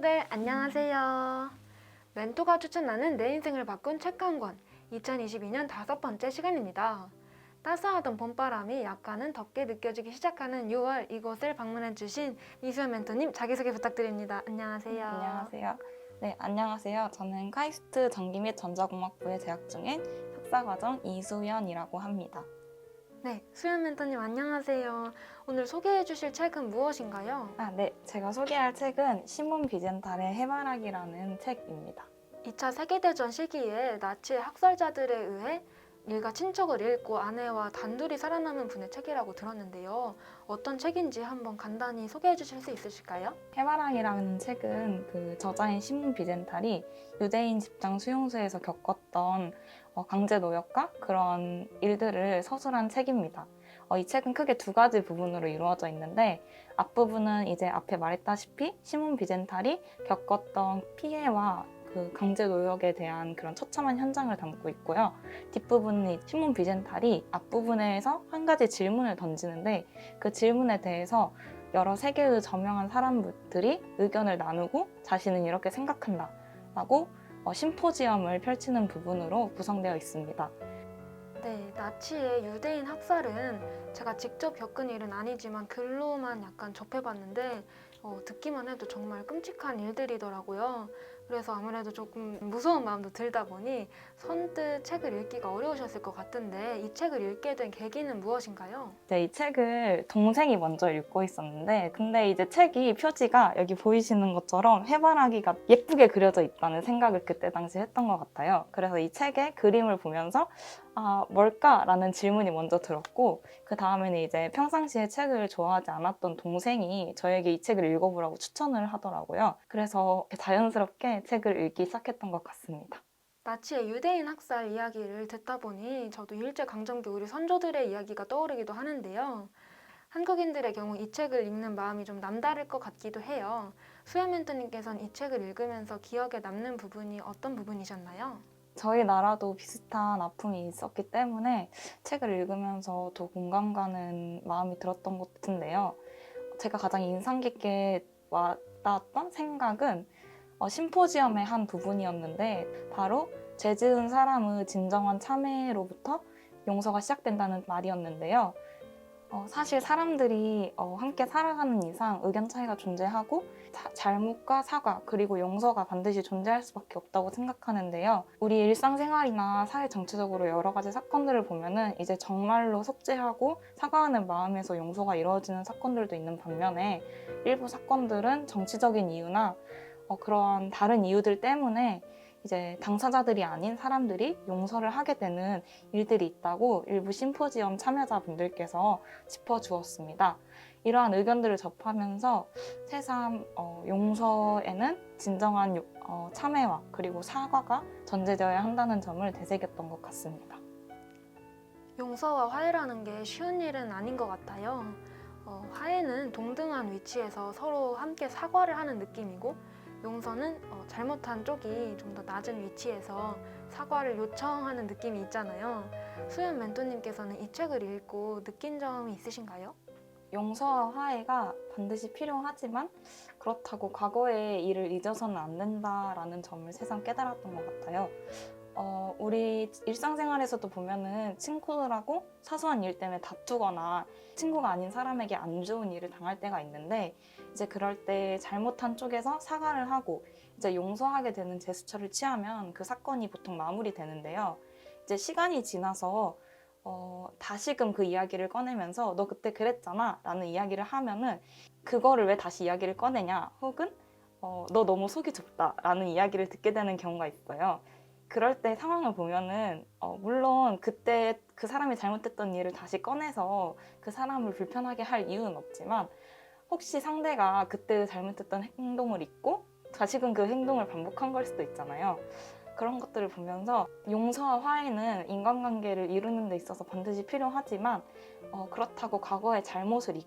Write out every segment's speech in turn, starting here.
친구들 안녕하세요. 멘토가 추천하는 내 인생을 바꾼 책 한 권 2022년 5번째 시간입니다. 따스하던 봄바람이 약간은 덥게 느껴지기 시작하는 6월 이곳을 방문해주신 이수연 멘토님 자기소개 부탁드립니다. 안녕하세요. 안녕하세요. 네, 안녕하세요. 저는 카이스트 전기 및 전자공학부에 재학 중인 석사과정 이수연이라고 합니다. 네, 수연 멘토님 안녕하세요. 오늘 소개해 주실 책은 무엇인가요? 네, 제가 소개할 책은 시몬 비젠탈의 해바라기라는 책입니다. 2차 세계대전 시기에 나치의 학살자들에 의해 일가 친척을 잃고 아내와 단둘이 살아남은 분의 책이라고 들었는데요. 어떤 책인지 한번 간단히 소개해 주실 수 있으실까요? 해바라기라는 책은 그 저자인 시몬 비젠탈이 유대인 집장 수용소에서 겪었던 강제 노역과 그런 일들을 서술한 책입니다. 이 책은 크게 두 가지 부분으로 이루어져 있는데 앞부분은 이제 앞에 말했다시피 시몬 비젠탈이 겪었던 피해와 그 강제 노역에 대한 그런 처참한 현장을 담고 있고요. 뒷부분은 시몬 비젠탈이 앞부분에서 한 가지 질문을 던지는데 그 질문에 대해서 여러 세계의 저명한 사람들이 의견을 나누고 자신은 이렇게 생각한다 라고 심포지엄을 펼치는 부분으로 구성되어 있습니다. 네, 나치의 유대인 학살은 제가 직접 겪은 일은 아니지만 글로만 약간 접해봤는데 듣기만 해도 정말 끔찍한 일들이더라고요. 그래서 아무래도 조금 무서운 마음도 들다 보니 선뜻 책을 읽기가 어려우셨을 것 같은데 이 책을 읽게 된 계기는 무엇인가요? 이 책을 동생이 먼저 읽고 있었는데 근데 이제 책이 표지가 여기 보이시는 것처럼 해바라기가 예쁘게 그려져 있다는 생각을 그때 당시 했던 것 같아요. 그래서 이 책의 그림을 보면서 뭘까라는 질문이 먼저 들었고 그 다음에는 이제 평상시에 책을 좋아하지 않았던 동생이 저에게 이 책을 읽어보라고 추천을 하더라고요. 그래서 자연스럽게 책을 읽기 시작했던 것 같습니다. 나치의 유대인 학살 이야기를 듣다 보니 저도 일제강점기 우리 선조들의 이야기가 떠오르기도 하는데요. 한국인들의 경우 이 책을 읽는 마음이 좀 남다를 것 같기도 해요. 수연 멘토님께서는 이 책을 읽으면서 기억에 남는 부분이 어떤 부분이셨나요? 저희 나라도 비슷한 아픔이 있었기 때문에 책을 읽으면서 더 공감 가는 마음이 들었던 것 같은데요. 제가 가장 인상 깊게 와닿았던 생각은 심포지엄의 한 부분이었는데 바로 죄 지은 사람의 진정한 참회로부터 용서가 시작된다는 말이었는데요. 사실 사람들이 함께 살아가는 이상 의견 차이가 존재하고 잘못과 사과 그리고 용서가 반드시 존재할 수밖에 없다고 생각하는데요. 우리 일상생활이나 사회 전체적으로 여러 가지 사건들을 보면은 이제 정말로 속죄하고 사과하는 마음에서 용서가 이루어지는 사건들도 있는 반면에 일부 사건들은 정치적인 이유나 그러한 다른 이유들 때문에 이제 당사자들이 아닌 사람들이 용서를 하게 되는 일들이 있다고 일부 심포지엄 참여자분들께서 짚어주었습니다. 이러한 의견들을 접하면서 새삼 용서에는 진정한 참회와 그리고 사과가 전제되어야 한다는 점을 되새겼던 것 같습니다. 용서와 화해라는 게 쉬운 일은 아닌 것 같아요. 화해는 동등한 위치에서 서로 함께 사과를 하는 느낌이고 용서는 잘못한 쪽이 좀 더 낮은 위치에서 사과를 요청하는 느낌이 있잖아요. 수연 멘토님께서는 이 책을 읽고 느낀 점이 있으신가요? 용서와 화해가 반드시 필요하지만 그렇다고 과거의 일을 잊어서는 안 된다라는 점을 새삼 깨달았던 것 같아요. 우리 일상생활에서도 보면은 친구들하고 사소한 일 때문에 다투거나 친구가 아닌 사람에게 안 좋은 일을 당할 때가 있는데 이제 그럴 때 잘못한 쪽에서 사과를 하고 이제 용서하게 되는 제스처를 취하면 그 사건이 보통 마무리되는데요. 이제 시간이 지나서 다시금 그 이야기를 꺼내면서 너 그때 그랬잖아 라는 이야기를 하면은 그거를 왜 다시 이야기를 꺼내냐 혹은 너 너무 속이 좁다 라는 이야기를 듣게 되는 경우가 있어요. 그럴 때 상황을 보면은 물론 그때 그 사람이 잘못했던 일을 다시 꺼내서 그 사람을 불편하게 할 이유는 없지만 혹시 상대가 그때 잘못했던 행동을 잊고 다시금 그 행동을 반복한 걸 수도 있잖아요. 그런 것들을 보면서 용서와 화해는 인간관계를 이루는 데 있어서 반드시 필요하지만 그렇다고 과거의 잘못을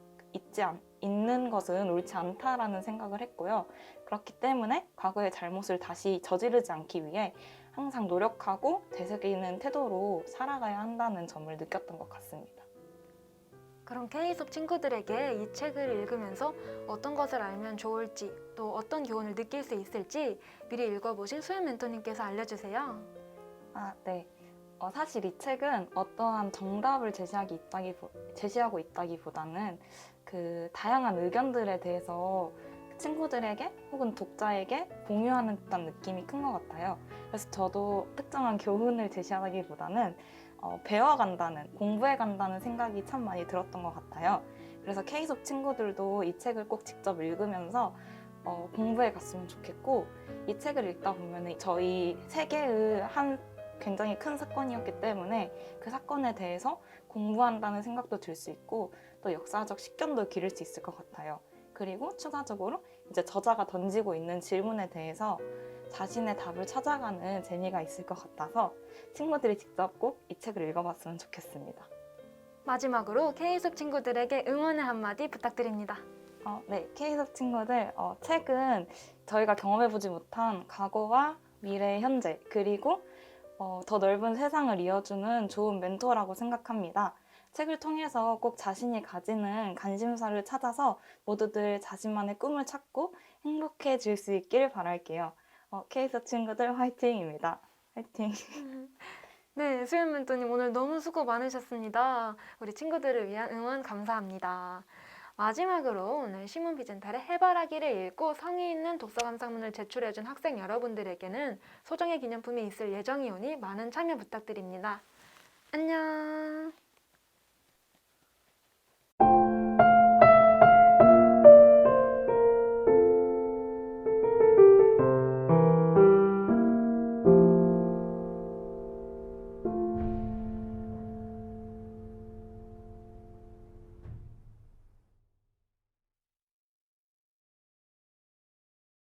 잊는 것은 옳지 않다라는 생각을 했고요. 그렇기 때문에 과거의 잘못을 다시 저지르지 않기 위해 항상 노력하고 되새기는 태도로 살아가야 한다는 점을 느꼈던 것 같습니다. 그럼 K수업 친구들에게 이 책을 읽으면서 어떤 것을 알면 좋을지, 또 어떤 교훈을 느낄 수 있을지 미리 읽어보신 수연 멘토님께서 알려주세요. 아, 네. 사실 이 책은 어떠한 정답을 제시하고 있다기보다는 그 다양한 의견들에 대해서 친구들에게 혹은 독자에게 공유하는 듯한 느낌이 큰 것 같아요. 그래서 저도 특정한 교훈을 제시하기보다는 배워간다는, 공부해간다는 생각이 참 많이 들었던 것 같아요. 그래서 K수업 친구들도 이 책을 꼭 직접 읽으면서 공부해 갔으면 좋겠고, 이 책을 읽다 보면 저희 세계의 한 굉장히 큰 사건이었기 때문에 그 사건에 대해서 공부한다는 생각도 들 수 있고 또 역사적 식견도 기를 수 있을 것 같아요. 그리고 추가적으로 이제 저자가 던지고 있는 질문에 대해서 자신의 답을 찾아가는 재미가 있을 것 같아서 친구들이 직접 꼭 이 책을 읽어봤으면 좋겠습니다. 마지막으로 K수업 친구들에게 응원의 한마디 부탁드립니다. 네, K수업 친구들, 책은 저희가 경험해보지 못한 과거와 미래, 현재, 그리고 더 넓은 세상을 이어주는 좋은 멘토라고 생각합니다. 책을 통해서 꼭 자신이 가지는 관심사를 찾아서 모두들 자신만의 꿈을 찾고 행복해질 수 있길 바랄게요. K수업 친구들 화이팅입니다. 화이팅! 네, 수연 멘토님 오늘 너무 수고 많으셨습니다. 우리 친구들을 위한 응원 감사합니다. 마지막으로 오늘 신문비전탈의 해바라기를 읽고 성의 있는 독서 감상문을 제출해준 학생 여러분들에게는 소정의 기념품이 있을 예정이오니 많은 참여 부탁드립니다. 안녕!